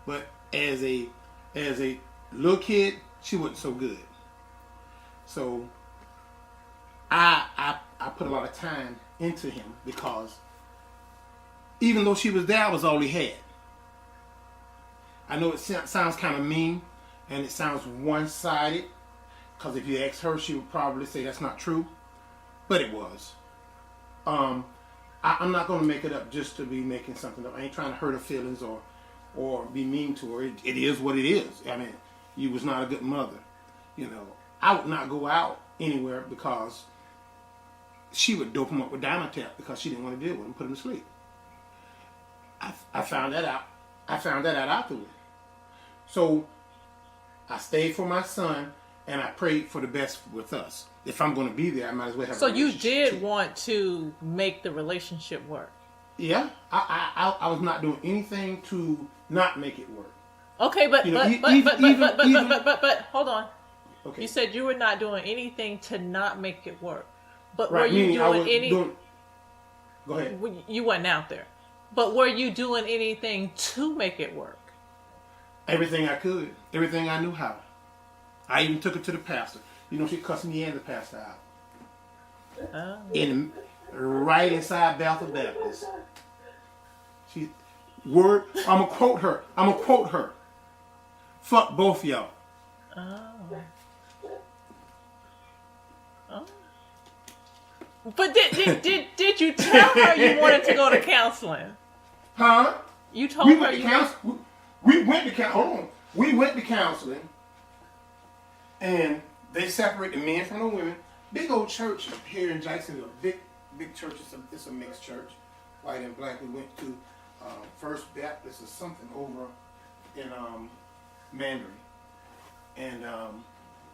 Speaker 7: But as a little kid, she wasn't so good. So I put a lot of time into him because even though she was there, I was all he had. I know it sounds kind of mean and it sounds one-sided because if you ask her, she would probably say that's not true, but it was. I'm not going to make it up just to be making something up. I ain't trying to hurt her feelings or be mean to her. It is what it is. I mean, you was not a good mother. I would not go out anywhere because she would dope him up with Diamond because she didn't want to deal with him, put him to sleep. I found that out. I found that out afterward. So I stayed for my son, and I prayed for the best with us. If I'm going to be there, I might as well have.
Speaker 1: So
Speaker 7: a
Speaker 1: you
Speaker 7: relationship
Speaker 1: did
Speaker 7: too.
Speaker 1: want to make the relationship work.
Speaker 7: Yeah, I was not doing anything to not make it work.
Speaker 1: Okay, but
Speaker 7: You know,
Speaker 1: but hold on.
Speaker 7: Okay.
Speaker 1: You said you were not doing anything to not make it work. But were
Speaker 7: Right,
Speaker 1: you
Speaker 7: meaning I
Speaker 1: doing
Speaker 7: was
Speaker 1: any?
Speaker 7: doing. Go ahead.
Speaker 1: You wasn't out there. But were you doing anything to make it work?
Speaker 7: Everything I could, everything I knew how. I even took it to the pastor. You know, she cussed me and the pastor out.
Speaker 1: Oh.
Speaker 7: Right inside Bethel Baptist. She word. I'm gonna quote her. Fuck both y'all.
Speaker 1: Oh. Oh. But did you tell her you wanted to go to counseling?
Speaker 7: Huh?
Speaker 1: You told
Speaker 7: We
Speaker 1: her
Speaker 7: went to
Speaker 1: you
Speaker 7: counseling. We went to counseling. Hold on. We went to counseling, and they separate the men from the women. Big old church here in Jacksonville. Big church. It's a mixed church, white and black. We went to First Baptist or something over in Mandarin, and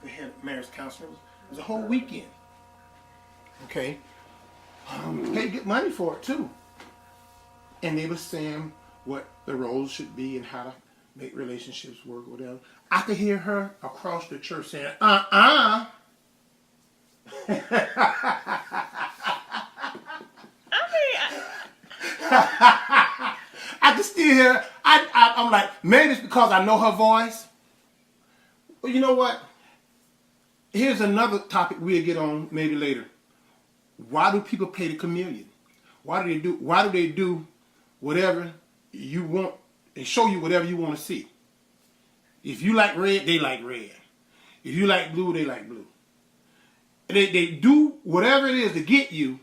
Speaker 7: we had marriage counseling. It was a whole weekend. Okay, paid good money for it too, and they were saying what the roles should be and how to make relationships work or whatever. I could hear her across the church saying, I could still hear her. I'm like, maybe it's because I know her voice. But you know what? Here's another topic we'll get on maybe later. Why do people pay the communion? Why do they do whatever you want and show you whatever you want to see? If you like red, they like red. If you like blue, they like blue. They do whatever it is to get you,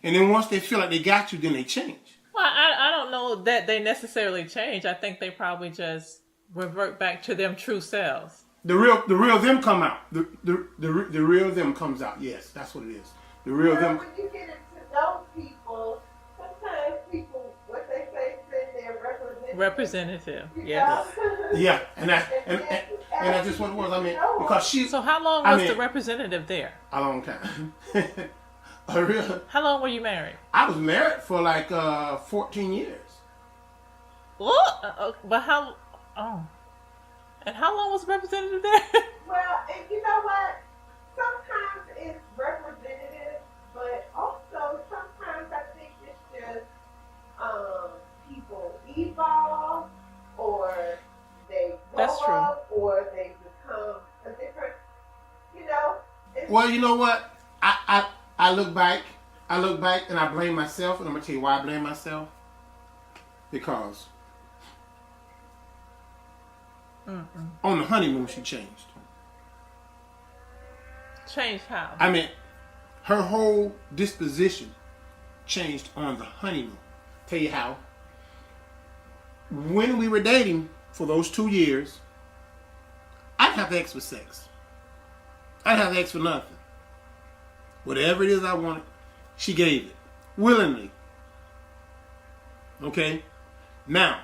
Speaker 7: and then once they feel like they got you, then they change.
Speaker 1: Well, I don't know that they necessarily change. I think they probably just revert back to them true selves.
Speaker 7: The real them come out. The real them comes out. Yes, that's what it is. The real them.
Speaker 3: When you get into those people, sometimes people, what they say, send their
Speaker 1: Representative. Yes.
Speaker 7: Yeah, and that's just what it was. I mean, because she.
Speaker 1: So how long was the representative there?
Speaker 7: A long time.
Speaker 1: How long were you married?
Speaker 7: I was married for like 14 years.
Speaker 1: What? But how? Oh. And how long was the representative there?
Speaker 3: Well, and you know what? Sometimes it's representative, but also sometimes I think it's just people evolve, or they grow up, or they become a different,
Speaker 7: Well, you know what? I look back and I blame myself, and I'm gonna tell you why I blame myself. Because on the honeymoon she changed.
Speaker 1: Changed how?
Speaker 7: I mean, her whole disposition changed on the honeymoon. Tell you how. When we were dating for those 2 years, I didn't have to ask for sex. I didn't have to ask for nothing. Whatever it is I wanted, she gave it. Willingly. Okay? Now,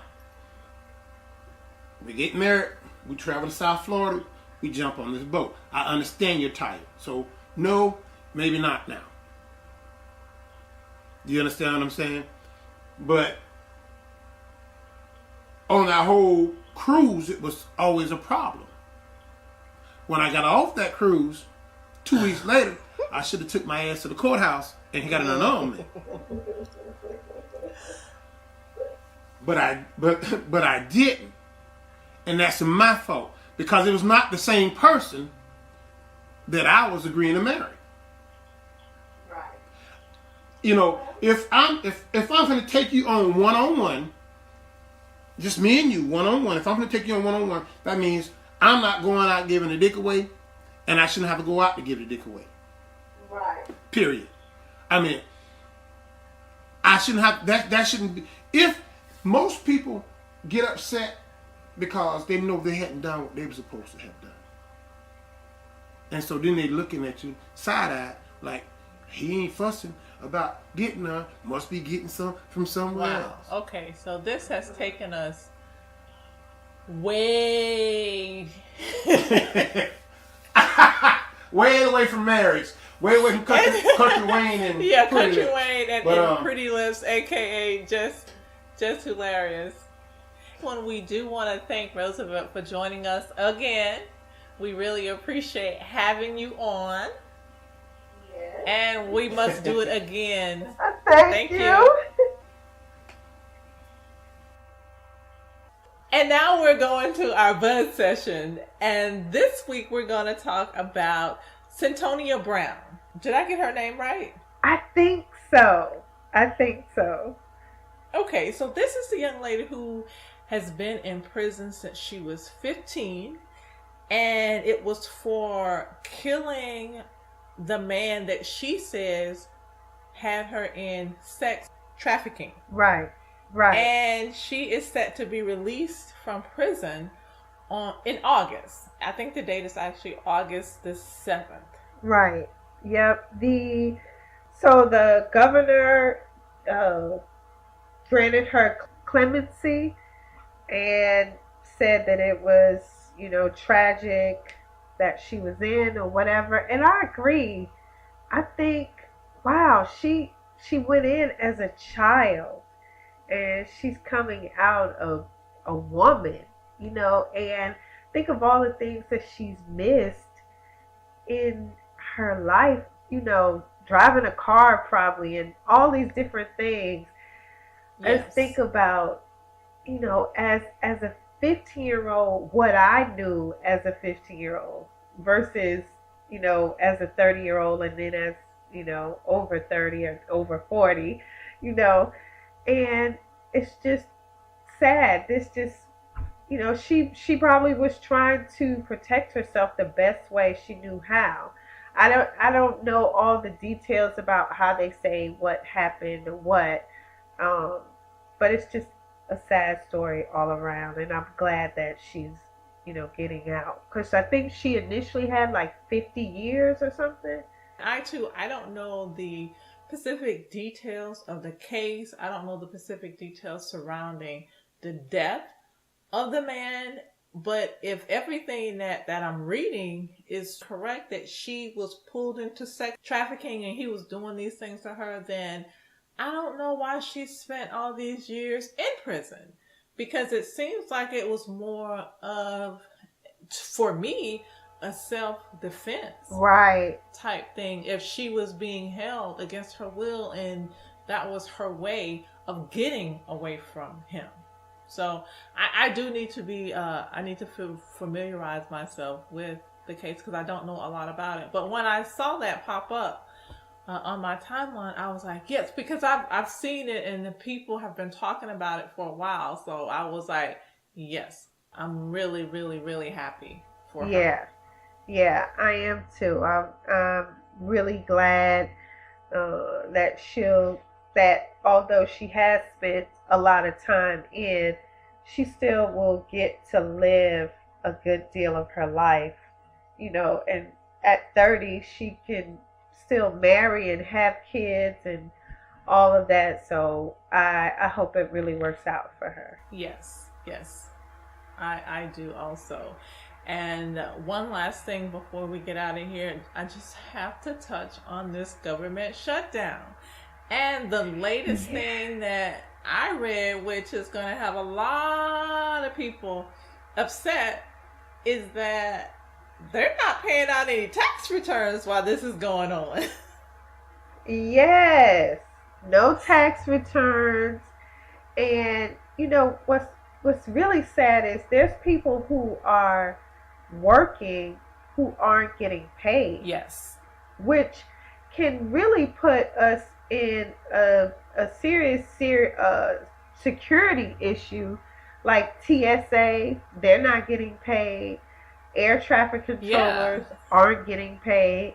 Speaker 7: we get married, we travel to South Florida, we jump on this boat. I understand you're tired. So, no, maybe not now. Do you understand what I'm saying? But on that whole cruise, it was always a problem. When I got off that cruise, 2 weeks later, I should have took my ass to the courthouse and he got an annulment. But I didn't. And that's my fault. Because it was not the same person that I was agreeing to marry.
Speaker 3: Right.
Speaker 7: You know, if I'm gonna take you on one-on-one, just me and you, one-on-one, if I'm gonna take you on one-on-one, that means I'm not going out giving the dick away, and I shouldn't have to go out to give the dick away.
Speaker 3: Right.
Speaker 7: Period. I mean, I shouldn't have that shouldn't be. If most people get upset because they know they hadn't done what they were supposed to have done, and so then they're looking at you side-eyed like, He ain't fussing about getting her. Must be getting some from somewhere
Speaker 1: Wow.
Speaker 7: else.
Speaker 1: Okay, so this has taken us way
Speaker 7: Way away from marriage. Way away from Country Wayne and
Speaker 1: yeah,
Speaker 7: Pretty
Speaker 1: Country
Speaker 7: Lips.
Speaker 1: Wayne and
Speaker 7: But,
Speaker 1: Pretty Lips, aka Jess Hilarious. When we do want to thank Roosevelt for joining us again. We really appreciate having you on.
Speaker 3: Yes.
Speaker 1: And we must do it again.
Speaker 3: Thank you.
Speaker 1: And now we're going to our buzz session. And this week we're going to talk about Centonia Brown. Did I get her name right?
Speaker 3: I think so.
Speaker 1: Okay, so this is the young lady who has been in prison since she was 15. And it was for killing the man that she says had her in sex trafficking.
Speaker 3: Right.
Speaker 1: And she is set to be released from prison in August. I think the date is actually August the 7th.
Speaker 3: Right. Yep. So the governor granted her clemency and said that it was, tragic that she was in or whatever. And I agree. I think, wow, she went in as a child and she's coming out of a woman, and think of all the things that she's missed in her life, driving a car probably and all these different things.
Speaker 1: Yes.
Speaker 3: Let's think about, as a 15-year-old, what I knew as a 15-year-old versus, as a 30-year-old and then as, over 30 or over 40, and it's just sad. This just, she probably was trying to protect herself the best way she knew how. I don't know all the details about how they say what happened or what, but it's just a sad story all around, and I'm glad that she's, getting out, because I think she initially had like 50 years or something.
Speaker 1: I don't know the specific details of the case. I don't know the specific details surrounding the death of the man, but if everything that I'm reading is correct, that she was pulled into sex trafficking and he was doing these things to her, then I don't know why she spent all these years in prison, because it seems like it was more of, for me, a self-defense
Speaker 3: right
Speaker 1: type thing. If she was being held against her will and that was her way of getting away from him. So I do need to be, I need to familiarize myself with the case because I don't know a lot about it. But when I saw that pop up on my timeline, I was like, yes, because I've seen it and the people have been talking about it for a while. So I was like, yes, I'm really, really, really happy for her.
Speaker 3: Yeah, I am too. I'm really glad that although she has spent a lot of time in, she still will get to live a good deal of her life, and at 30 she can still marry and have kids and all of that. So I hope it really works out for her.
Speaker 1: Yes, I do also. And one last thing before we get out of here, I just have to touch on this government shutdown. And the latest thing that I read, which is going to have a lot of people upset, is that they're not paying out any tax returns while this is going on.
Speaker 3: Yes, no tax returns. And what's really sad is there's people who are working who aren't getting paid.
Speaker 1: Yes.
Speaker 3: Which can really put us in a serious security issue, like TSA, they're not getting paid. Air traffic controllers aren't getting paid.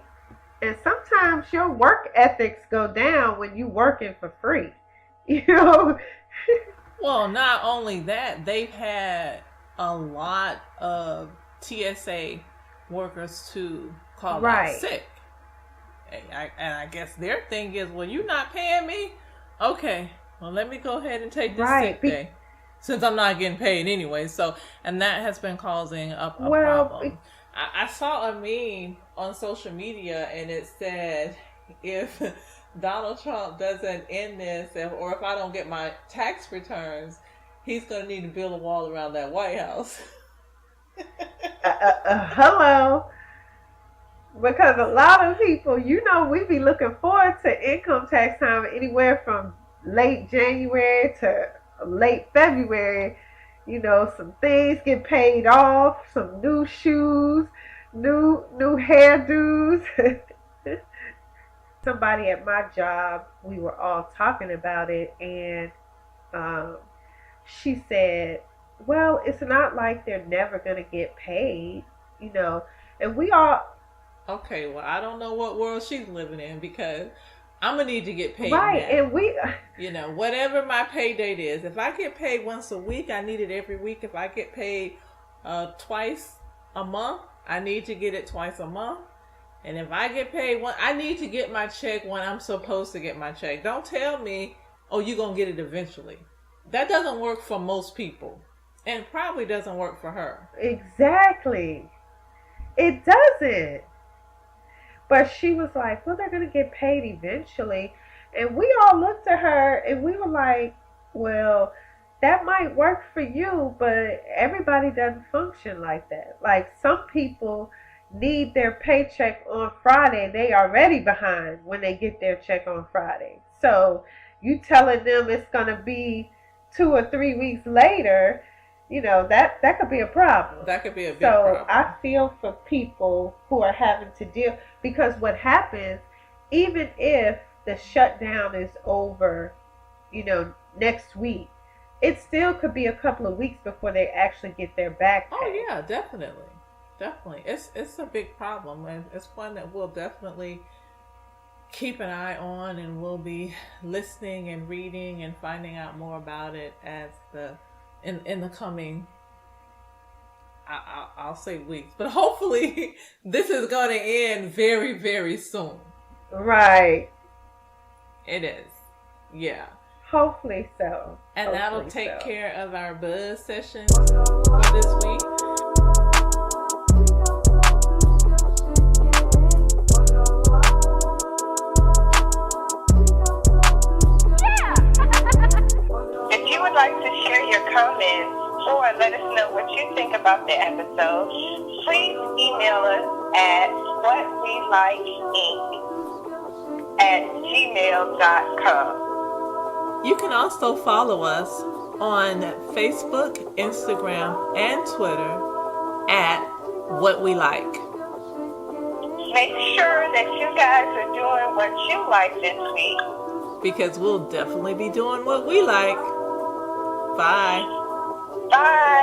Speaker 3: And sometimes your work ethics go down when you working for free.
Speaker 1: Well, not only that, they've had a lot of TSA workers to call out sick. And I guess their thing is, well, you're not paying me? Okay, well, let me go ahead and take this sick day. Since I'm not getting paid anyway. So, and that has been causing a problem. I saw a meme on social media and it said, if Donald Trump doesn't end this, or if I don't get my tax returns, he's going to need to build a wall around that White House.
Speaker 3: Hello. Because a lot of people, we be looking forward to income tax time anywhere from late January to late February. Some things get paid off, some new shoes, new hairdos. Somebody at my job, we were all talking about it, and she said, well, it's not like they're never going to get paid, and we all...
Speaker 1: Okay, well, I don't know what world she's living in, because I'm going to need to get paid
Speaker 3: right,
Speaker 1: now.
Speaker 3: And we...
Speaker 1: whatever my pay date is. If I get paid once a week, I need it every week. If I get paid twice a month, I need to get it twice a month. And if I get paid I need to get my check when I'm supposed to get my check. Don't tell me, oh, you're going to get it eventually. That doesn't work for most people. And probably doesn't work for her.
Speaker 3: Exactly. It doesn't. But she was like, well, they're going to get paid eventually. And we all looked at her and we were like, well, that might work for you, but everybody doesn't function like that. Like, some people need their paycheck on Friday. They already behind when they get their check on Friday. So you telling them it's going to be 2 or 3 weeks later, that could be a problem.
Speaker 1: That could be a big problem.
Speaker 3: So I feel for people who are having to deal, because what happens, even if the shutdown is over, next week, it still could be a couple of weeks before they actually get their back pay.
Speaker 1: Oh yeah, definitely. It's a big problem, and it's one that we'll definitely keep an eye on, and we'll be listening and reading and finding out more about it as in the coming, I'll say weeks, but hopefully this is going to end very, very soon.
Speaker 3: Right.
Speaker 1: It is. Yeah.
Speaker 3: Hopefully so.
Speaker 1: And that'll take care of our buzz sessions for this week.
Speaker 2: If you would like to share your comments or let us know what you think about the episode, please email us at whawelikeinc@gmail.com.
Speaker 1: You can also follow us on Facebook, Instagram, and Twitter at What We Like.
Speaker 2: Make sure that you guys are doing what you like this week,
Speaker 1: because we'll definitely be doing what we like. Bye.
Speaker 2: Bye.